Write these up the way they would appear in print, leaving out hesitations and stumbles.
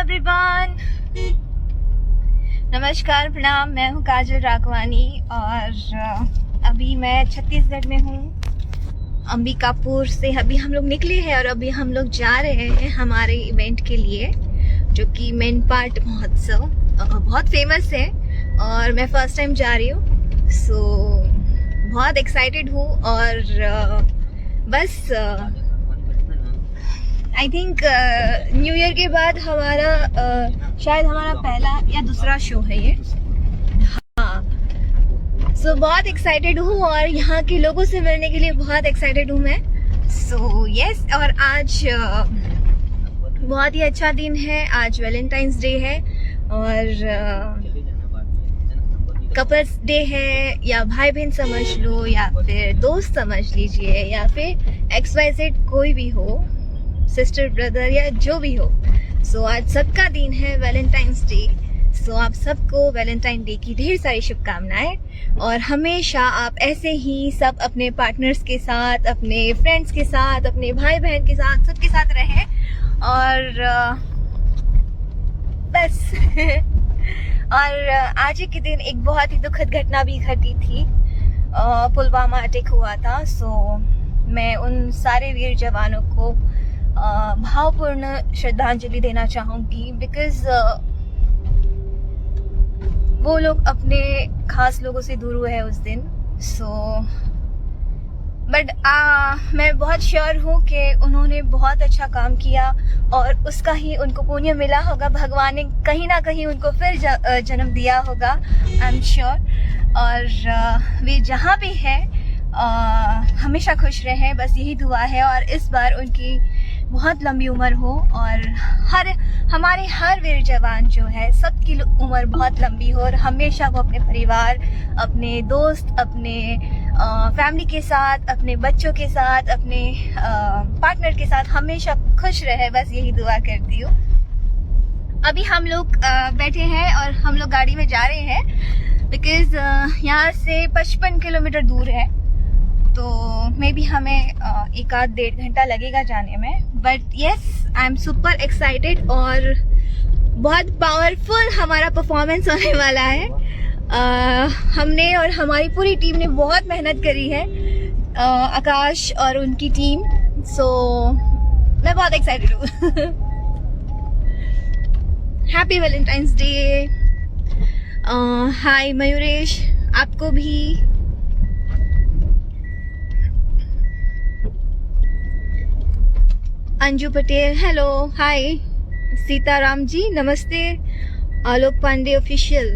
Everyone, नमस्कार, प्रणाम। मैं हूँ काजल राघवानी और अभी मैं छत्तीसगढ़ में हूँ। अंबिकापुर से अभी हम लोग निकले हैं और अभी हम लोग जा रहे हैं हमारे इवेंट के लिए, जो कि मेनपाट महोत्सव बहुत फेमस है और मैं फर्स्ट टाइम जा रही हूँ। सो बहुत एक्साइटेड हूँ और बस आई थिंक न्यू ईयर के बाद हमारा शायद हमारा पहला या दूसरा शो है ये। हाँ, सो बहुत एक्साइटेड हूँ और यहाँ के लोगों से मिलने के लिए बहुत एक्साइटेड हूँ मैं। सो यस, और आज बहुत ही अच्छा दिन है। आज वैलेंटाइंस डे है और कपल्स डे है, या भाई बहन समझ लो, या फिर दोस्त समझ लीजिए, या फिर XYZ कोई भी हो, सिस्टर ब्रदर या जो भी हो। सो आज सबका दिन है वैलेंटाइंस डे। सो आप सबको वैलेंटाइन डे की ढेर सारी शुभकामनाएं और हमेशा आप ऐसे ही सब अपने पार्टनर्स के साथ, अपने फ्रेंड्स के साथ, अपने भाई बहन के साथ, सबके साथ रहें। और बस और आज के दिन एक बहुत ही दुखद घटना भी घटी थी। पुलवामा अटैक हुआ था। सो मैं उन सारे वीर जवानों को भावपूर्ण श्रद्धांजलि देना चाहूंगी, बिकॉज वो लोग अपने खास लोगों से दूर हुए हैं उस दिन। बट मैं बहुत श्योर हूँ कि उन्होंने बहुत अच्छा काम किया और उसका ही उनको पुण्य मिला होगा। भगवान ने कहीं ना कहीं उनको फिर जन्म दिया होगा, आई एम श्योर। और वे जहाँ भी है हमेशा खुश रहें, बस यही दुआ है। और इस बार उनकी बहुत लंबी उम्र हो और हमारे हर वीर जवान जो है सबकी उम्र बहुत लंबी हो और हमेशा वो अपने परिवार, अपने दोस्त, अपने फैमिली के साथ, अपने बच्चों के साथ, अपने पार्टनर के साथ हमेशा खुश रहे, बस यही दुआ करती हूँ। अभी हम लोग बैठे हैं और हम लोग गाड़ी में जा रहे हैं, बिकॉज यहाँ से 55 किलोमीटर दूर है, तो मे बी हमें 1-1.5 घंटा लगेगा जाने में। But yes, I am super excited और बहुत पावरफुल हमारा परफॉर्मेंस होने वाला है। हमने और हमारी पूरी टीम ने बहुत मेहनत करी है, आकाश और उनकी टीम। सो मैं बहुत एक्साइटेड हूँ। Happy valentine's day. Hi Mayuresh, आपको भी। Anju Patel, hello, hi. सीताराम जी, नमस्ते। आलोक पांडे ऑफिशियल,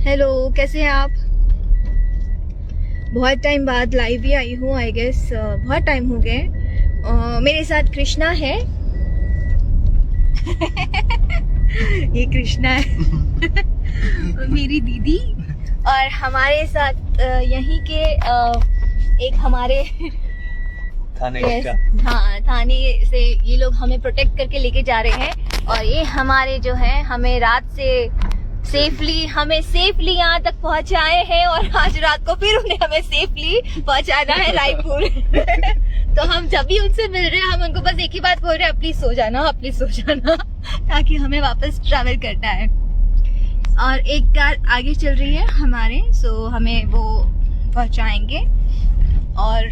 हेलो, कैसे हैं आप? बहुत टाइम बाद लाइव भी आई हूँ, आई गेस बहुत टाइम हो गए। मेरे साथ कृष्णा है। ये कृष्णा है मेरी दीदी। और हमारे साथ यहीं के एक हमारे थाने से ये लोग हमें प्रोटेक्ट करके लेके जा रहे हैं। और ये हमारे जो है हमें रात से हमें सेफली यहाँ तक पहुँचाए हैं और आज रात को फिर उन्हें हमें सेफली पहुँचाना है रायपुर। तो हम जब भी उनसे मिल रहे हैं हम उनको बस एक ही बात बोल रहे हैं, प्लीज सो जाना, प्लीज सो जाना, ताकि हमें वापस ट्रैवल करना है। और एक कार आगे चल रही है हमारे, सो हमें वो पहुँचाएंगे। और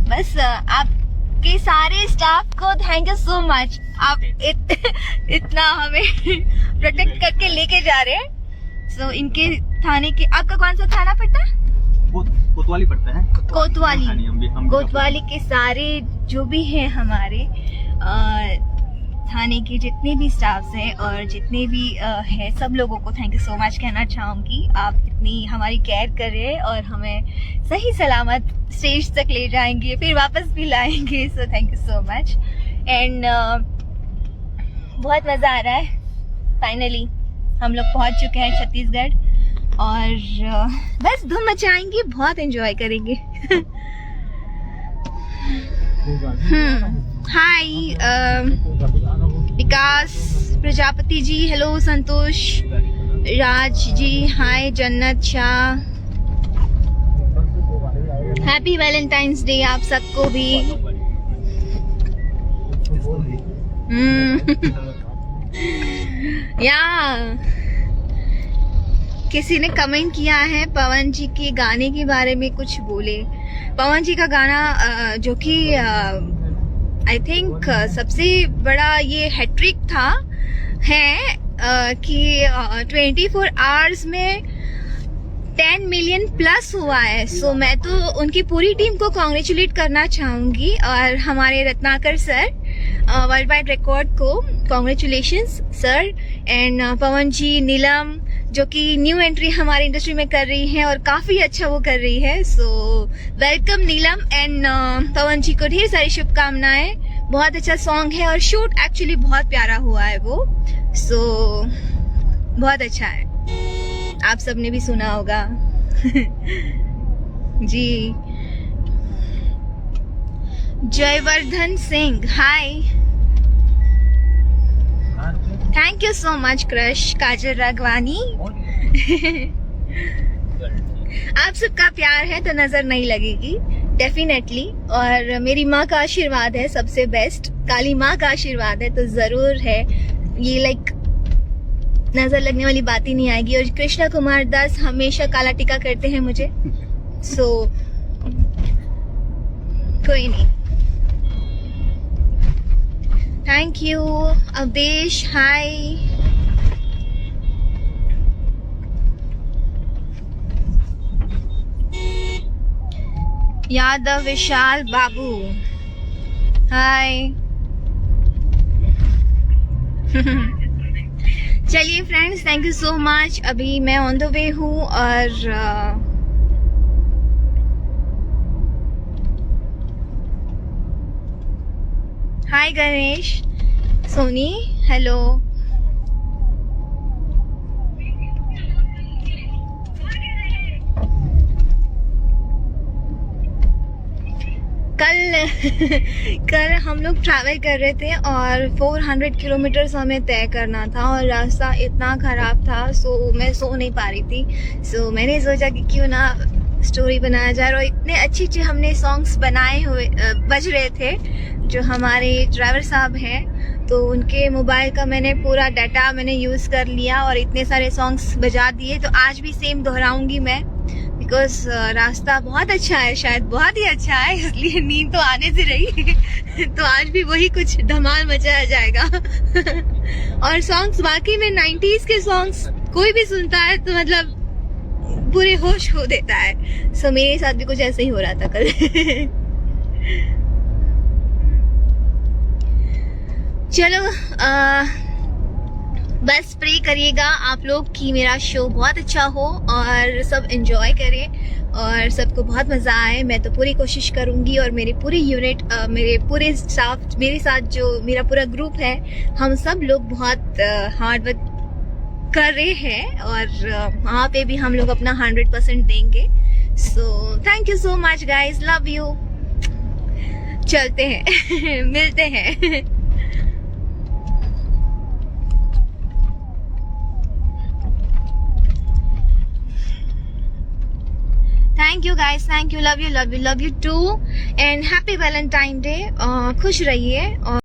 बस आपके सारे स्टाफ को थैंक यू सो मच। आप इतना हमें प्रोटेक्ट करके लेके जा रहे हैं। सो इनके थाने के, आपका कौन सा थाना पड़ता है? कोतवाली पड़ता है। कोतवाली के सारे जो भी हैं हमारे थाने के जितने भी स्टाफ्स हैं और जितने भी हैं, सब लोगों को थैंक यू सो मच कहना चाहूँगी। आप इतनी हमारी केयर कर रहे हैं और हमें सही सलामत स्टेज तक ले जाएंगे, फिर वापस भी लाएंगे। सो thank you so much. And बहुत मज़ा आ रहा है। फाइनली हम लोग पहुँच चुके हैं छत्तीसगढ़ और बस धूम मचाएंगे, बहुत एंजॉय करेंगे। हाय विकास प्रजापति जी, हेलो। संतोष राज जी, हाय। जन्नत शाह, हैप्पी वैलेंटाइंस डे आप सबको भी। या किसी ने कमेंट किया है पवन जी के गाने के बारे में कुछ बोले। पवन जी का गाना जो कि आई थिंक सबसे बड़ा ये हैट्रिक था है कि 24 आवर्स में 10 मिलियन प्लस हुआ है। सो मैं तो उनकी पूरी टीम को कॉन्ग्रेचुलेट करना चाहूँगी और हमारे Ratnakar sir world wide record को कॉन्ग्रेचुलेशंस सर। एंड पवन जी, नीलम जो कि न्यू एंट्री हमारी इंडस्ट्री में कर रही है और काफ़ी अच्छा वो कर रही है। सो वेलकम नीलम एंड पवन जी को ढेर सारी शुभकामनाएं। बहुत अच्छा सॉन्ग है और शूट एक्चुअली बहुत प्यारा हुआ है वो। सो बहुत अच्छा है, आप सबने भी सुना होगा। जी Jayvardhan Singh, hi, thank you so much crush Kajal Raghwani. आप सबका प्यार है तो नजर नहीं लगेगी डेफिनेटली, और मेरी माँ का आशीर्वाद है सबसे बेस्ट, काली माँ का आशीर्वाद है तो जरूर है ये, लाइक नजर लगने वाली बात ही नहीं आएगी। और कृष्णा कुमार दास हमेशा काला टीका करते हैं मुझे, सो कोई नहीं। थैंक यू अवधेश, हाय। यादव विशाल बाबू, हाय। चलिए friends, thank you so much. अभी मैं ऑन द वे हूँ और हाय गणेश, सोनी, हेलो। कल हम लोग ट्रैवल कर रहे थे और 400 किलोमीटर्स हमें तय करना था और रास्ता इतना ख़राब था, सो मैं सो नहीं पा रही थी। सो मैंने सोचा कि क्यों ना स्टोरी बनाया जाए, और इतने अच्छे हमने सॉन्ग्स बनाए हुए बज रहे थे। जो हमारे ड्राइवर साहब हैं तो उनके मोबाइल का मैंने पूरा डाटा मैंने यूज़ कर लिया और इतने सारे सॉन्ग्स बजा दिए। तो आज भी सेम दोहराऊंगी मैं, बिकॉज रास्ता बहुत अच्छा है, शायद बहुत ही अच्छा है, इसलिए नींद तो आने से रही। तो आज भी वही कुछ धमाल मचाया जाएगा। और सॉन्ग्स वाकई में 90s के सॉन्ग्स कोई भी सुनता है तो मतलब पूरे होश खो देता है। सो मेरे साथ भी कुछ ऐसे ही हो रहा था कल। चलो बस प्रे करिएगा आप लोग कि मेरा शो बहुत अच्छा हो और सब एंजॉय करें और सबको बहुत मज़ा आए। मैं तो पूरी कोशिश करूंगी और मेरे पूरी यूनिट, मेरे पूरे स्टाफ, मेरे साथ जो मेरा पूरा ग्रुप है, हम सब लोग बहुत हार्ड वर्क कर रहे हैं और वहाँ पे भी हम लोग अपना 100% देंगे। So thank you so much guys, love you. चलते हैं, मिलते हैं। Thank you guys, thank you, love you, love you, love you too, and happy Valentine day. खुश रहिए और